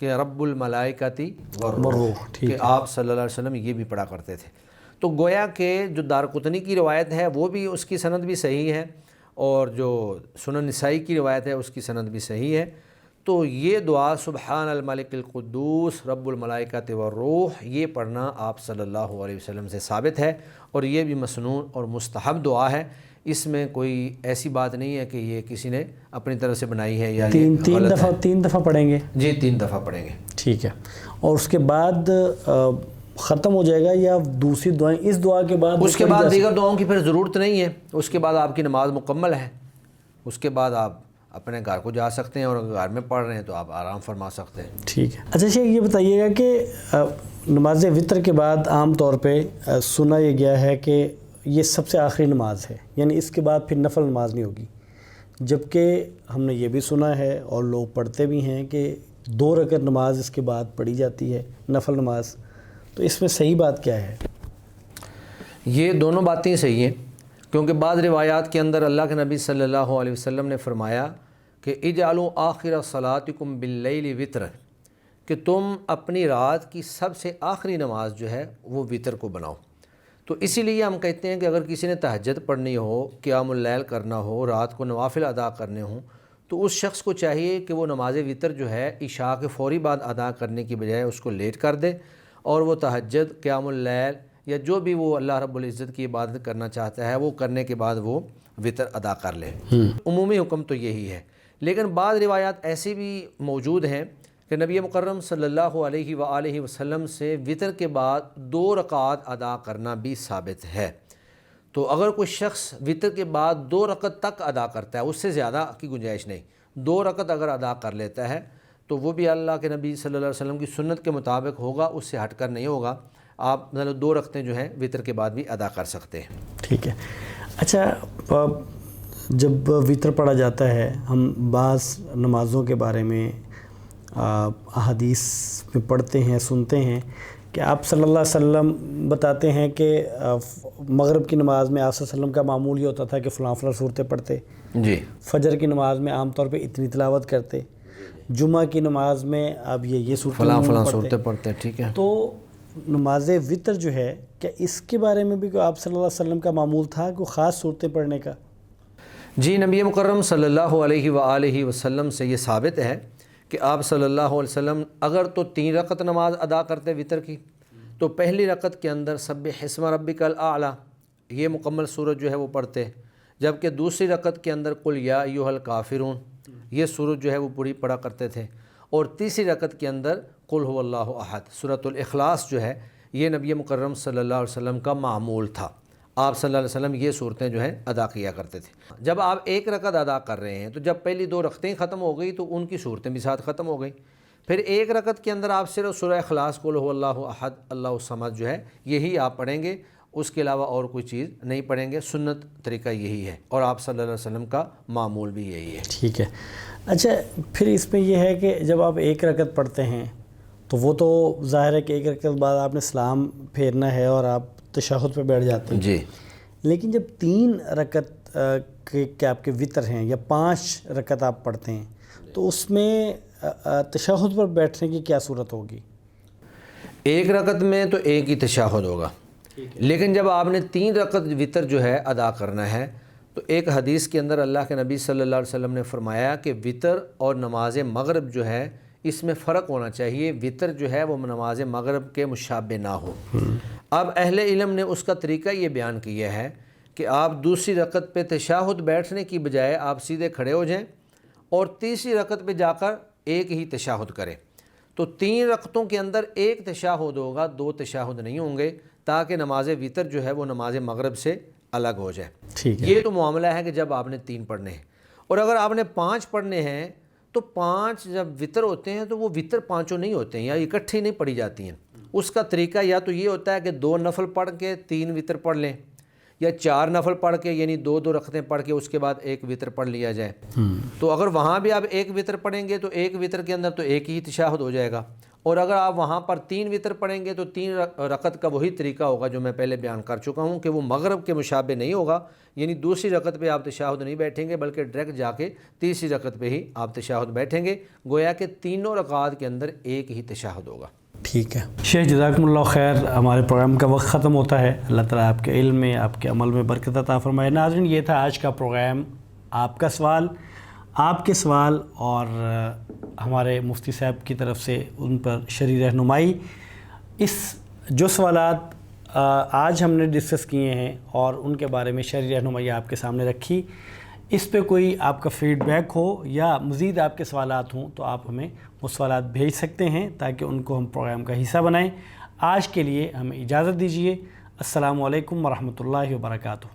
Speaker 3: کہ رب الملائکتی
Speaker 2: والروح، ٹھیک
Speaker 3: کہ آپ صلی اللہ علیہ وسلم یہ بھی پڑھا کرتے تھے۔ تو گویا کہ جو دارقطنی کی روایت ہے وہ بھی اس کی سند بھی صحیح ہے، اور جو سنن نسائی کی روایت ہے اس کی سند بھی صحیح ہے۔ تو یہ دعا سبحان الملک القدوس رب الملائکۃ والروح یہ پڑھنا آپ صلی اللہ علیہ وسلم سے ثابت ہے، اور یہ بھی مسنون اور مستحب دعا ہے۔ اس میں کوئی ایسی بات نہیں ہے کہ یہ کسی نے اپنی طرف سے بنائی ہے یا
Speaker 2: تین دفعہ پڑھیں گے؟
Speaker 3: جی 3 دفعہ پڑھیں گے۔
Speaker 2: ٹھیک ہے، اور اس کے بعد ختم ہو جائے گا یا دوسری دعائیں اس دعا کے بعد؟
Speaker 3: اس کے بعد دیگر دعاؤں کی پھر ضرورت نہیں ہے، اس کے بعد آپ کی نماز مکمل ہے، اس کے بعد آپ اپنے گھر کو جا سکتے ہیں، اور اگر گھر میں پڑھ رہے ہیں تو آپ آرام فرما سکتے ہیں۔
Speaker 2: ٹھیک ہے۔ اچھا شیخ یہ بتائیے گا کہ نماز وطر کے بعد عام طور پہ سنا یہ گیا ہے کہ یہ سب سے آخری نماز ہے، یعنی اس کے بعد پھر نفل نماز نہیں ہوگی، جبکہ ہم نے یہ بھی سنا ہے اور لوگ پڑھتے بھی ہیں کہ 2 رکعت نماز اس کے بعد پڑھی جاتی ہے نفل نماز، تو اس میں صحیح بات کیا ہے؟
Speaker 3: یہ دونوں باتیں صحیح ہیں، کیونکہ بعض روایات کے اندر اللہ کے نبی صلی اللہ علیہ وسلم نے فرمایا کہ اجعلوا آخر صلاتکم باللیل وطر، کہ تم اپنی رات کی سب سے آخری نماز جو ہے وہ وطر کو بناؤ۔ تو اسی لیے ہم کہتے ہیں کہ اگر کسی نے تہجد پڑھنی ہو، قیام اللیل کرنا ہو، رات کو نوافل ادا کرنے ہوں، تو اس شخص کو چاہیے کہ وہ نماز وطر جو ہے عشاء کے فوری بعد ادا کرنے کی بجائے اس کو لیٹ کر دے، اور وہ تہجد، قیام اللیل یا جو بھی وہ اللہ رب العزت کی عبادت کرنا چاہتا ہے وہ کرنے کے بعد وہ وطر ادا کر لے۔ عمومی حکم تو یہی ہے، لیکن بعض روایات ایسی بھی موجود ہیں کہ نبی مکرم صلی اللہ علیہ وآلہ وسلم سے وطر کے بعد 2 رکعات ادا کرنا بھی ثابت ہے۔ تو اگر کوئی شخص وطر کے بعد 2 رکعت تک ادا کرتا ہے، اس سے زیادہ کی گنجائش نہیں، 2 رکعت اگر ادا کر لیتا ہے تو وہ بھی اللہ کے نبی صلی اللہ علیہ وسلم کی سنت کے مطابق ہوگا، اس سے ہٹ کر نہیں ہوگا۔ آپ مطلب 2 رکعتیں جو ہیں وطر کے بعد بھی ادا کر سکتے ہیں۔
Speaker 2: ٹھیک ہے۔ اچھا جب وطر پڑھا جاتا ہے، ہم بعض نمازوں کے بارے میں احادیث میں پڑھتے ہیں، سنتے ہیں کہ آپ صلی اللہ علیہ وسلم بتاتے ہیں کہ مغرب کی نماز میں آپ صلی اللہ علیہ وسلم کا معمول یہ ہوتا تھا کہ فلاں فلاں صورتیں پڑھتے،
Speaker 3: جی
Speaker 2: فجر کی نماز میں عام طور پہ اتنی تلاوت کرتے، جمعہ کی نماز میں اب یہ
Speaker 3: فلاں صورتیں پڑھتے، ٹھیک ہے۔
Speaker 2: تو نماز وطر جو ہے، کیا اس کے بارے میں بھی کوئی آپ صلی اللہ علیہ وسلم کا معمول تھا کوئی خاص صورتیں پڑھنے کا؟
Speaker 3: جی نبی مکرم صلی اللہ علیہ وآلہ وسلم سے یہ ثابت ہے کہ آپ صلی اللہ علیہ وسلم اگر تو 3 رکعت نماز ادا کرتے وطر کی، تو پہلی رکعت کے اندر سبح اسم ربک الاعلی یہ مکمل سورت جو ہے وہ پڑھتے، جبکہ دوسری رکعت کے اندر قل یا ایھا الکافرون یہ سورت جو ہے وہ پوری پڑھا کرتے تھے، اور تیسری رکعت کے اندر قل هو اللہ احد سورۃ الاخلاص جو ہے یہ نبی مکرم صلی اللہ علیہ وسلم کا معمول تھا۔ آپ صلی اللہ علیہ وسلم یہ صورتیں جو ہیں ادا کیا کرتے تھے۔ جب آپ 1 رکعت ادا کر رہے ہیں تو جب پہلی 2 رکعتیں ختم ہو گئی تو ان کی صورتیں بھی ساتھ ختم ہو گئی، پھر 1 رکعت کے اندر آپ صرف سورہ اخلاص قل هو اللہ احد اللہ الصمد جو ہے یہی آپ پڑھیں گے، اس کے علاوہ اور کوئی چیز نہیں پڑھیں گے۔ سنت طریقہ یہی ہے، اور آپ صلی اللہ علیہ وسلم کا معمول بھی یہی ہے۔
Speaker 2: ٹھیک ہے۔ اچھا پھر اس میں یہ ہے کہ جب آپ 1 رکعت پڑھتے ہیں تو وہ تو ظاہر ہے کہ 1 رکعت بعد آپ نے سلام پھیرنا ہے اور آپ تشہد پہ بیٹھ جاتے ہیں،
Speaker 3: جی۔
Speaker 2: لیکن جب 3 رکعت کے آپ کے وطر ہیں یا 5 رکعت آپ پڑھتے ہیں تو اس میں تشہد پر بیٹھنے کی کیا صورت ہوگی؟
Speaker 3: 1 رکعت میں تو ایک ہی تشہد ہوگا، لیکن جب آپ نے 3 رکعت وطر جو ہے ادا کرنا ہے تو ایک حدیث کے اندر اللہ کے نبی صلی اللہ علیہ وسلم نے فرمایا کہ وطر اور نماز مغرب جو ہے اس میں فرق ہونا چاہیے، وطر جو ہے وہ نماز مغرب کے مشابہ نہ ہو۔ اب اہل علم نے اس کا طریقہ یہ بیان کیا ہے کہ آپ دوسری رکعت پہ تشہد بیٹھنے کی بجائے آپ سیدھے کھڑے ہو جائیں اور تیسری رکعت پہ جا کر ایک ہی تشہد کریں، تو 3 رکعتوں کے اندر 1 تشہد ہوگا، 2 تشہد نہیں ہوں گے، تاکہ نماز وطر جو ہے وہ نماز مغرب سے الگ ہو جائے۔
Speaker 2: ٹھیک ہے۔
Speaker 3: یہ تو معاملہ ہے کہ جب آپ نے 3 پڑھنے ہیں، اور اگر آپ نے 5 پڑھنے ہیں تو 5 جب وطر ہوتے ہیں تو وہ وطر 5 نہیں ہوتے ہیں یا اکٹھی نہیں پڑھی جاتی ہیں۔ اس کا طریقہ یا تو یہ ہوتا ہے کہ 2 نفل پڑھ کے 3 وطر پڑھ لیں، یا 4 نفل پڑھ کے یعنی 2 رکعتیں پڑھ کے اس کے بعد 1 وطر پڑھ لیا جائے۔ تو اگر وہاں بھی آپ 1 وطر پڑھیں گے تو 1 وطر کے اندر تو ایک ہی تشہد ہو جائے گا، اور اگر آپ وہاں پر 3 وطر پڑھیں گے تو 3 رکعت کا وہی طریقہ ہوگا جو میں پہلے بیان کر چکا ہوں کہ وہ مغرب کے مشابہ نہیں ہوگا، یعنی دوسری رکعت پہ آپ تشہد نہیں بیٹھیں گے بلکہ ڈائریکٹ جا کے تیسری رکعت پہ ہی آپ تشہد بیٹھیں گے، گویا کہ تینوں رکعات کے اندر ایک ہی تشہد ہوگا۔
Speaker 2: ٹھیک ہے شیخ، جزاکم اللہ خیر، ہمارے پروگرام کا وقت ختم ہوتا ہے۔ اللہ تعالیٰ آپ کے علم میں، آپ کے عمل میں برکت عطا فرمائے۔ ناظرین، یہ تھا آج کا پروگرام آپ کا سوال، آپ کے سوال اور ہمارے مفتی صاحب کی طرف سے ان پر شرعی رہنمائی۔ جو سوالات آج ہم نے ڈسکس کیے ہیں اور ان کے بارے میں شرعی رہنمائی آپ کے سامنے رکھی، اس پہ کوئی آپ کا فیڈ بیک ہو یا مزید آپ کے سوالات ہوں تو آپ ہمیں وہ سوالات بھیج سکتے ہیں تاکہ ان کو ہم پروگرام کا حصہ بنائیں۔ آج کے لیے ہمیں اجازت دیجیے۔ السلام علیکم ورحمۃ اللہ وبرکاتہ۔